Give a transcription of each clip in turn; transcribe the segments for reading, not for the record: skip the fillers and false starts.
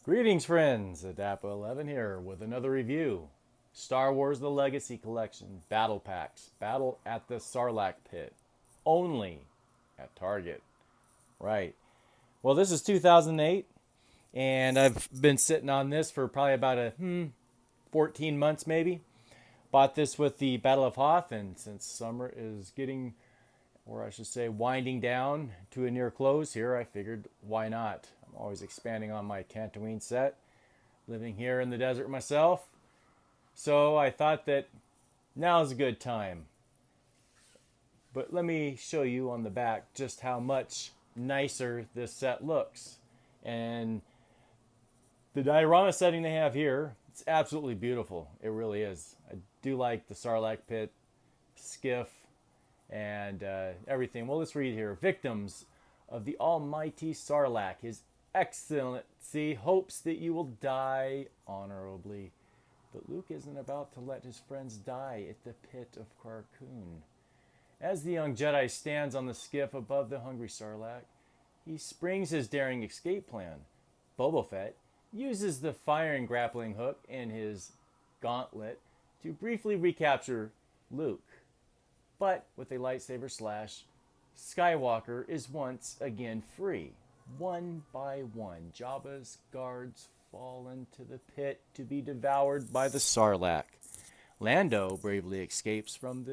Greetings, friends. Adapo11 here with another review. Star Wars The Legacy Collection Battle Packs. Battle at the Sarlac Pit. Only at Target. Right. Well, this is 2008, and I've been sitting on this for probably about 14 months maybe. Bought this with the Battle of Hoth, and since summer is getting, or I should say, winding down to a near close here, I figured why not? I'm always expanding on my Tatooine set, living here in the desert myself. So I thought that now's a good time. But let me show you on the back just how much nicer this set looks. And the diorama setting they have here, it's absolutely beautiful. It really is. I do like the Sarlac pit, skiff, and everything. Well, let's read here. Victims of the almighty Sarlac, His Excellency hopes that you will die honorably. But Luke isn't about to let his friends die at the pit of Carcoon. As the young Jedi stands on the skiff above the hungry Sarlac, he springs his daring escape plan. Boba Fett uses the firing grappling hook in his gauntlet to briefly recapture Luke. But with a lightsaber slash, Skywalker is once again free. One by one, Jabba's guards fall into the pit to be devoured by the Sarlacc. Lando bravely escapes from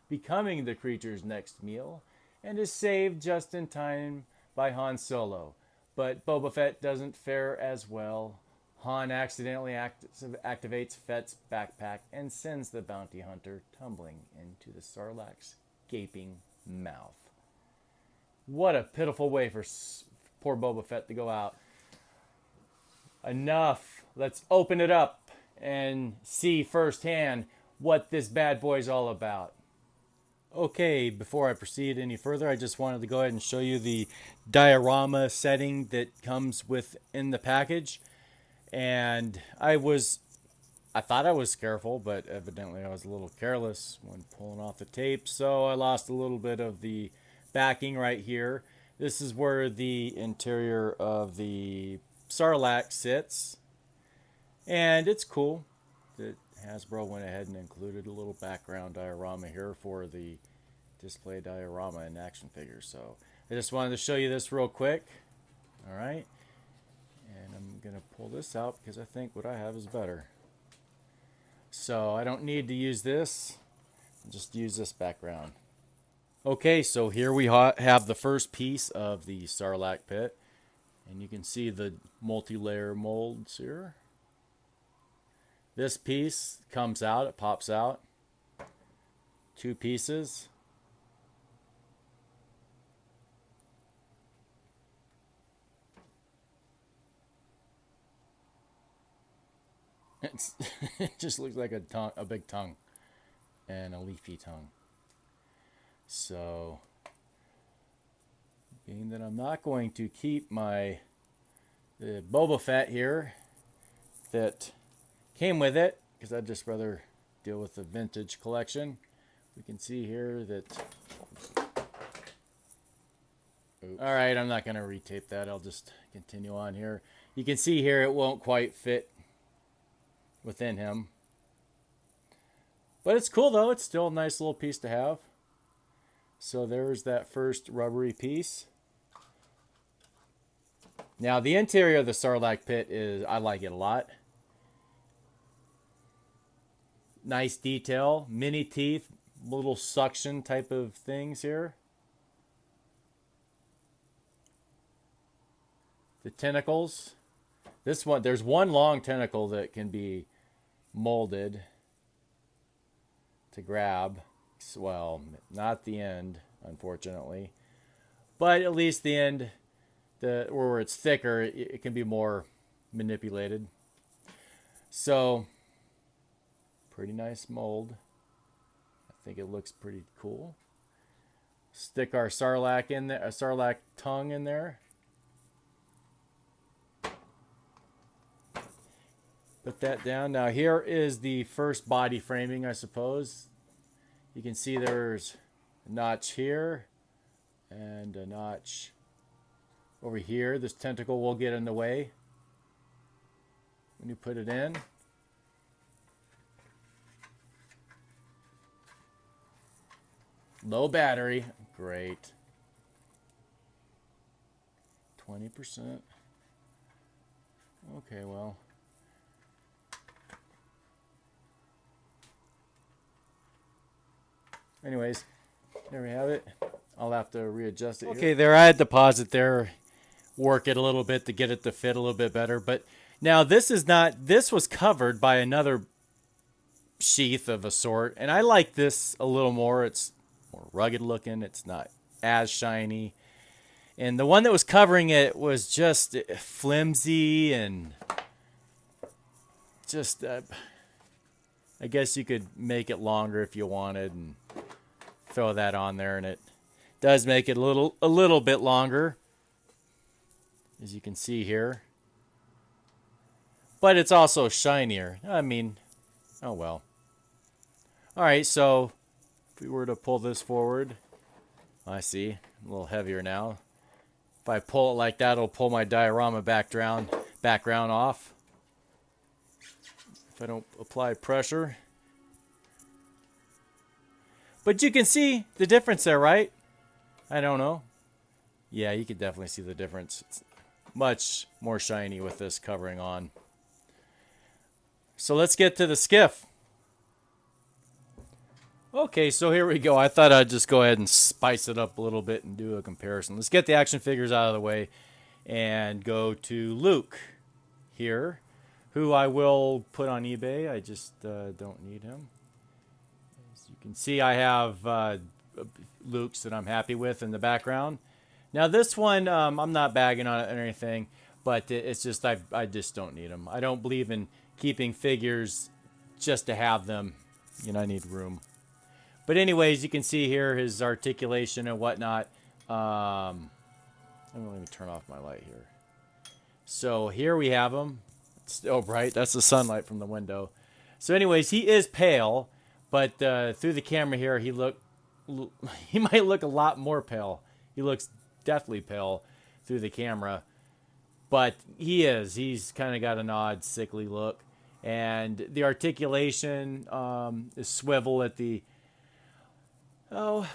becoming the creature's next meal, and is saved just in time by Han Solo. But Boba Fett doesn't fare as well. Han accidentally activates Fett's backpack and sends the bounty hunter tumbling into the Sarlacc's gaping mouth. What a pitiful way for poor Boba Fett to go out. Enough. Let's open it up and see firsthand what this bad boy's all about. Okay, before I proceed any further, I just wanted to go ahead and show you the diorama setting that comes within the package. And I thought I was careful, but evidently I was a little careless when pulling off the tape, so I lost a little bit of the backing right here. This is where the interior of the Sarlacc sits, and it's cool that Hasbro went ahead and included a little background diorama here for the display diorama and action figures. So I just wanted to show you this real quick. All right. And I'm going to pull this out because I think what I have is better. So I don't need to use this. I'll just use this background. Okay, so here we have the first piece of the Sarlacc pit. And you can see the multi-layer molds here. This piece comes out, it pops out. Two pieces. It just looks like a big tongue and a leafy tongue. So, being that I'm not going to keep the Boba Fett here that came with it, because I'd just rather deal with the vintage collection. We can see here that... Alright, I'm not going to retape that. I'll just continue on here. You can see here it won't quite fit within him. But it's cool though. It's still a nice little piece to have. So there's that first rubbery piece. Now the interior of the Sarlacc pit I like it a lot. Nice detail, mini teeth, little suction type of things here. The tentacles. This one, there's one long tentacle that can be molded to grab. Well, not the end, unfortunately, but at least the end, where it's thicker, it can be more manipulated. So, pretty nice mold. I think it looks pretty cool. Stick our Sarlacc in there, a Sarlacc tongue in there. Put that down. Now here is the first body framing, I suppose. You can see there's a notch here and a notch over here. This tentacle will get in the way when you put it in. Low battery. Great. 20%. Okay, well. Anyways, there we have it. I'll have to readjust it. Okay, there I had to pause it there, work it a little bit to get it to fit a little bit better. But now this is not, this was covered by another sheath of a sort, and I like this a little more. It's more rugged looking. It's not as shiny. And the one that was covering it was just flimsy and just, I guess you could make it longer if you wanted and throw that on there, and it does make it a little bit longer, as you can see here. But it's also shinier. I mean, oh well. All right, so if we were to pull this forward, I see, a little heavier now. If I pull it like that, it'll pull my diorama background off. If I don't apply pressure. But you can see the difference there, right? I don't know. Yeah, you can definitely see the difference. It's much more shiny with this covering on. So let's get to the skiff. Okay, so here we go. I thought I'd just go ahead and spice it up a little bit and do a comparison. Let's get the action figures out of the way and go to Luke here, who I will put on eBay. I just don't need him. As you can see, I have Luke's that I'm happy with in the background. Now this one, I'm not bagging on it or anything, but it's just I just don't need them. I don't believe in keeping figures just to have them. You know, I need room. But anyways, you can see here his articulation and whatnot. Let me turn off my light here. So here we have him. It's still bright. That's the sunlight from the window. So anyways, he is pale, but through the camera here, he might look a lot more pale. He looks deathly pale through the camera. But he's kind of got an odd, sickly look. And the articulation is swivel at the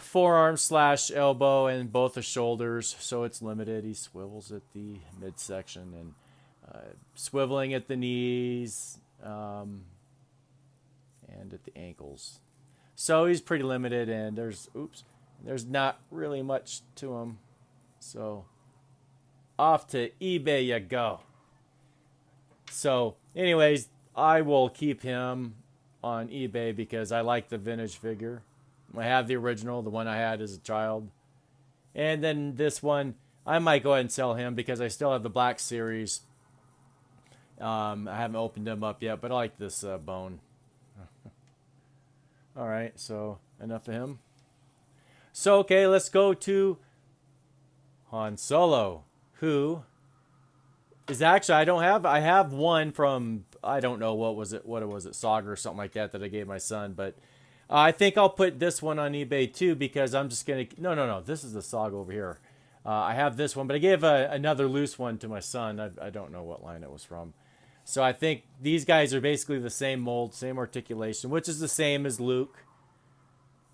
forearm / elbow and both the shoulders, so it's limited. He swivels at the midsection and swiveling at the knees and at the ankles. So he's pretty limited, and there's not really much to him. So off to eBay you go. So anyways, I will keep him on eBay because I like the vintage figure. I have the original, the one I had as a child. And then this one, I might go ahead and sell him because I still have the Black Series. I haven't opened him up yet, but I like this bone. Alright, so enough of him. So, okay, let's go to Han Solo, who is actually, I have one from, I don't know, what was it, Saga or something like that I gave my son, but I think I'll put this one on eBay too because I'm just going to... No. This is the Saga over here. I have this one, but I gave another loose one to my son. I don't know what line it was from. So I think these guys are basically the same mold, same articulation, which is the same as Luke.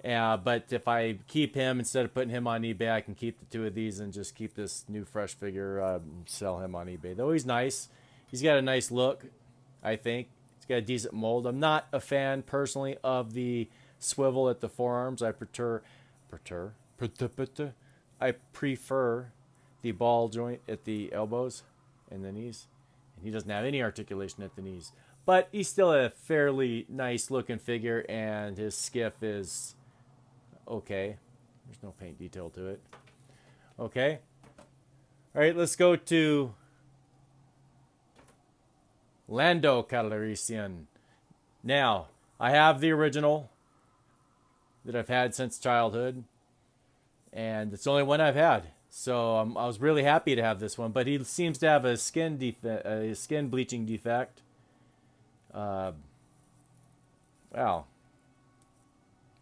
But if I keep him, instead of putting him on eBay, I can keep the two of these and just keep this new fresh figure, sell him on eBay. Though he's nice. He's got a nice look, I think. He's got a decent mold. I'm not a fan, personally, of the swivel at the forearms. I prefer the ball joint at the elbows and the knees. And he doesn't have any articulation at the knees. But he's still a fairly nice looking figure, and his skiff is okay. There's no paint detail to it. Okay. All right, let's go to Lando Calrissian. Now, I have the original that I've had since childhood, and it's the only one I've had. So I was really happy to have this one, but he seems to have a skin bleaching defect. Wow.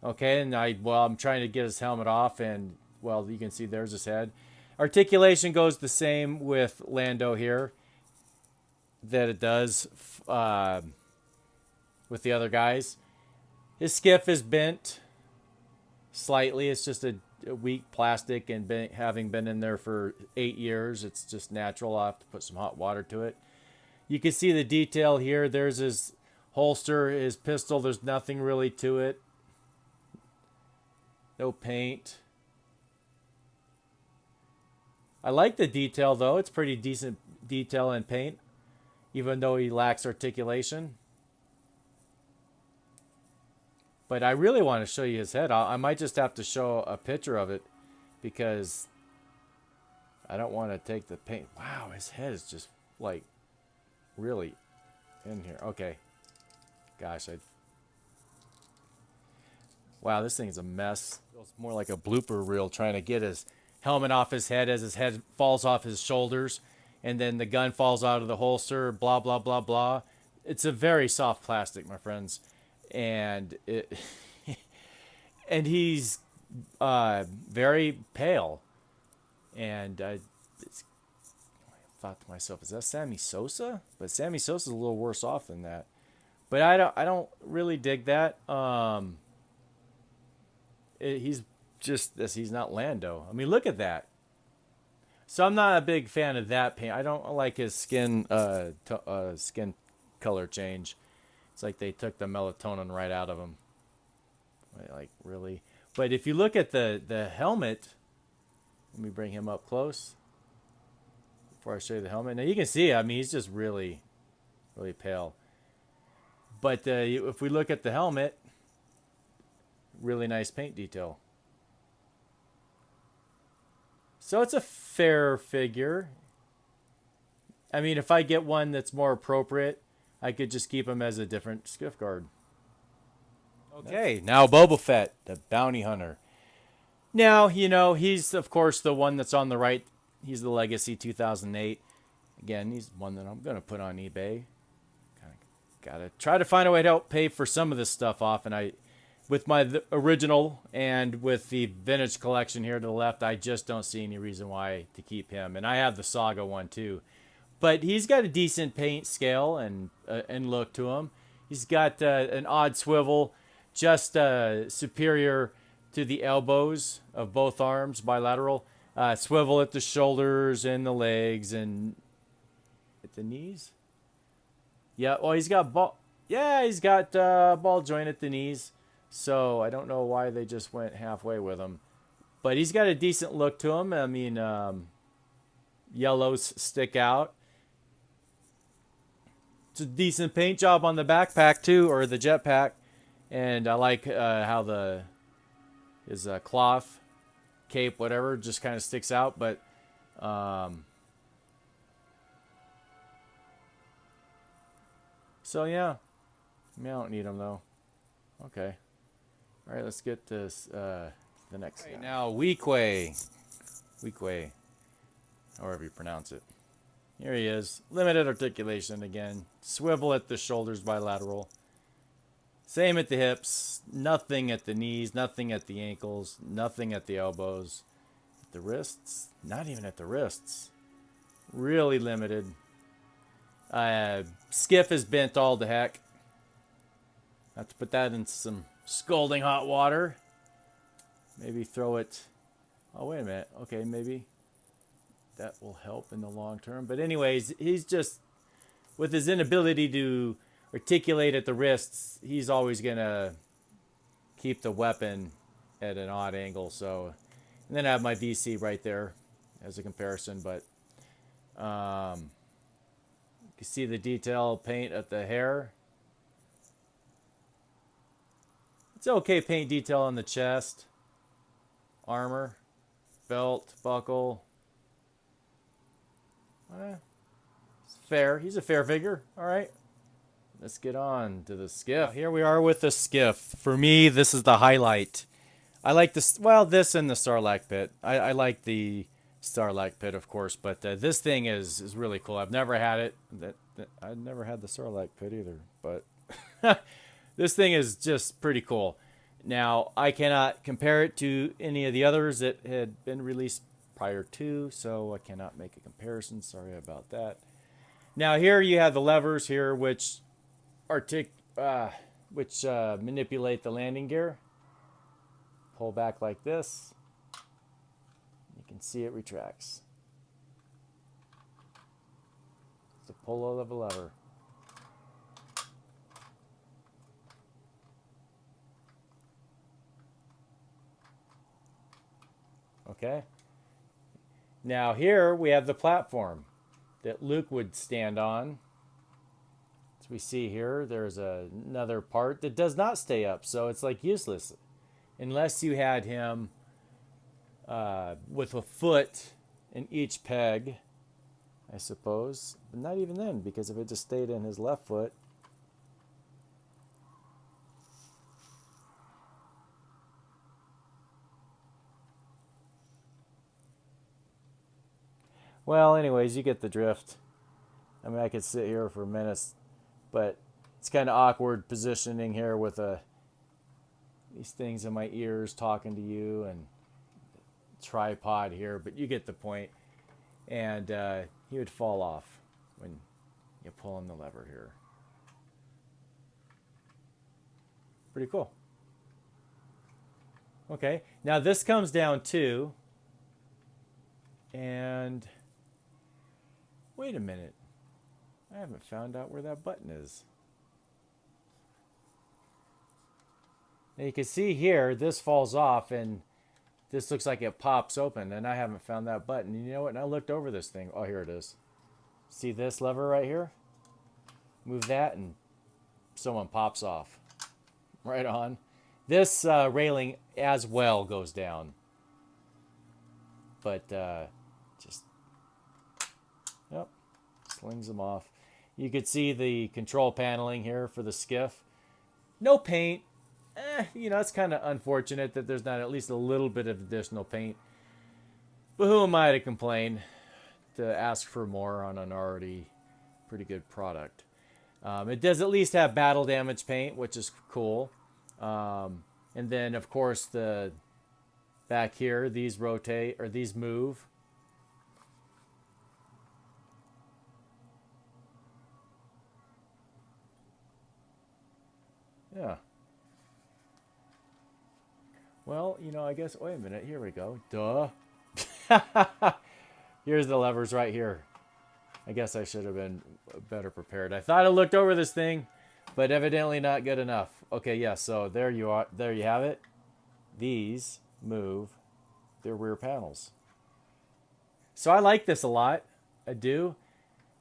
Okay, and I'm trying to get his helmet off, and well, you can see there's his head. Articulation goes the same with Lando here that it does with the other guys. His skiff is bent slightly. It's just a weak plastic, and having been in there for 8 years, it's just natural. I'll have to put some hot water to it. You can see the detail here. There's his holster, his pistol. There's nothing really to it. No paint. I like the detail, though. It's pretty decent detail and paint, even though he lacks articulation. But I really want to show you his head. I might just have to show a picture of it because I don't want to take the paint. Wow, his head is just like really in here. Okay. Gosh, wow, this thing is a mess. It's more like a blooper reel trying to get his helmet off his head as his head falls off his shoulders, and then the gun falls out of the holster, blah, blah, blah, blah. It's a very soft plastic, my friends. And and he's very pale. And I thought to myself, is that Sammy Sosa? But Sammy Sosa's a little worse off than that. But I don't really dig that. He's just this. He's not Lando. I mean, look at that. So I'm not a big fan of that paint. I don't like his skin skin color change. It's like they took the melatonin right out of him. Like, really? But if you look at the helmet, let me bring him up close before I show you the helmet. Now you can see, I mean, he's just really, really pale. But if we look at the helmet, really nice paint detail. So it's a fair figure. I mean, if I get one that's more appropriate, I could just keep him as a different skiff guard. Okay, now Boba Fett, the bounty hunter. Now, you know, he's, of course, the one that's on the right. He's the Legacy 2008. Again, he's one that I'm going to put on eBay. Got to try to find a way to help pay for some of this stuff off. And with my original and with the vintage collection here to the left, I just don't see any reason why to keep him. And I have the Saga one, too. But he's got a decent paint scale and look to him. He's got an odd swivel, just superior to the elbows of both arms, bilateral. Swivel at the shoulders and the legs and at the knees. Yeah, well, he's got ball. Yeah, he's got ball joint at the knees. So I don't know why they just went halfway with him. But he's got a decent look to him. I mean, yellows stick out. It's a decent paint job on the backpack too, or the jetpack, and I like how his cloth, cape, whatever, just kind of sticks out. But so yeah, I mean, I don't need them though. Okay, all right, let's get this the next guy. Now Weequay, however you pronounce it. Here he is. Limited articulation again. Swivel at the shoulders, bilateral. Same at the hips. Nothing at the knees. Nothing at the ankles. Nothing at the elbows. At the wrists. Not even at the wrists. Really limited. Skiff is bent all to heck. Have to put that in some scalding hot water. Maybe throw it. Oh, wait a minute. Okay, maybe that will help in the long term. But anyways, he's just, with his inability to articulate at the wrists, he's always going to keep the weapon at an odd angle. So, and then I have my VC right there as a comparison. But you can see the detail paint at the hair. It's okay paint detail on the chest, armor, belt, buckle. It's fair. He's a fair figure. All right. Let's get on to the skiff. Here we are with the skiff. For me, this is the highlight. I like this. Well, this and the Sarlac pit. I like the Sarlac pit, of course, but this thing is really cool. I've never had it. I've never had the Sarlac pit either, but this thing is just pretty cool. Now, I cannot compare it to any of the others that had been released prior to, so I cannot make a comparison. Sorry about that. Now here you have the levers here, which manipulate the landing gear. Pull back like this. You can see it retracts. It's a pull of a lever. Okay. Now here we have the platform that Luke would stand on. As we see here, there's another part that does not stay up, so it's like useless. Unless you had him with a foot in each peg, I suppose. But not even then, because if it just stayed in his left foot. Well, anyways, you get the drift. I mean, I could sit here for minutes, but it's kind of awkward positioning here with these things in my ears talking to you and tripod here, but you get the point. And he would fall off when you pull on the lever here. Pretty cool. Okay, now this comes down too, and wait a minute. I haven't found out where that button is. Now you can see here, this falls off and this looks like it pops open, and I haven't found that button. And you know what? And I looked over this thing. Oh, here it is. See this lever right here? Move that and someone pops off. Right on. This railing as well goes down. But just, yep, slings them off. You could see the control paneling here for the skiff. No paint. You know, it's kind of unfortunate that there's not at least a little bit of additional paint. But who am I to complain, to ask for more on an already pretty good product? It does at least have battle damage paint, which is cool. And then, of course, the back here, these rotate, or these move. Yeah. Well, you know, I guess, wait a minute, here we go. Duh. Here's the levers right here. I guess I should have been better prepared. I thought I looked over this thing, but evidently not good enough. Okay, yeah, so there you are. There you have it. These move their rear panels. So I like this a lot. I do.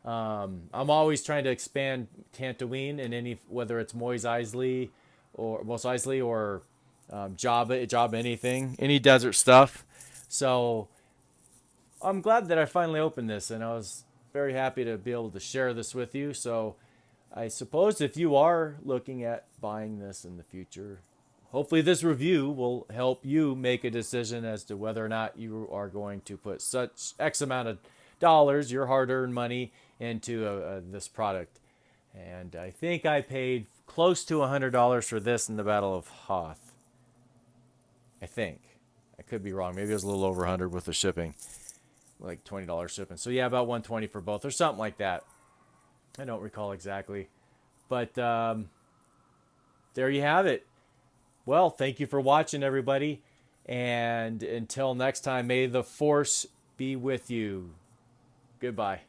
I'm always trying to expand Tatooine in any, whether it's Mos Eisley or Jabba anything, any desert stuff. So I'm glad that I finally opened this, and I was very happy to be able to share this with you. So I suppose if you are looking at buying this in the future, hopefully this review will help you make a decision as to whether or not you are going to put such X amount of dollars, your hard-earned money, into this product. And I think I paid close to $100 for this in the Battle of Hoth. I think. I could be wrong. Maybe it was a little over 100 with the shipping. Like $20 shipping. So yeah, about 120 for both or something like that. I don't recall exactly. But there you have it. Well, thank you for watching, everybody. And until next time, may the Force be with you. Goodbye.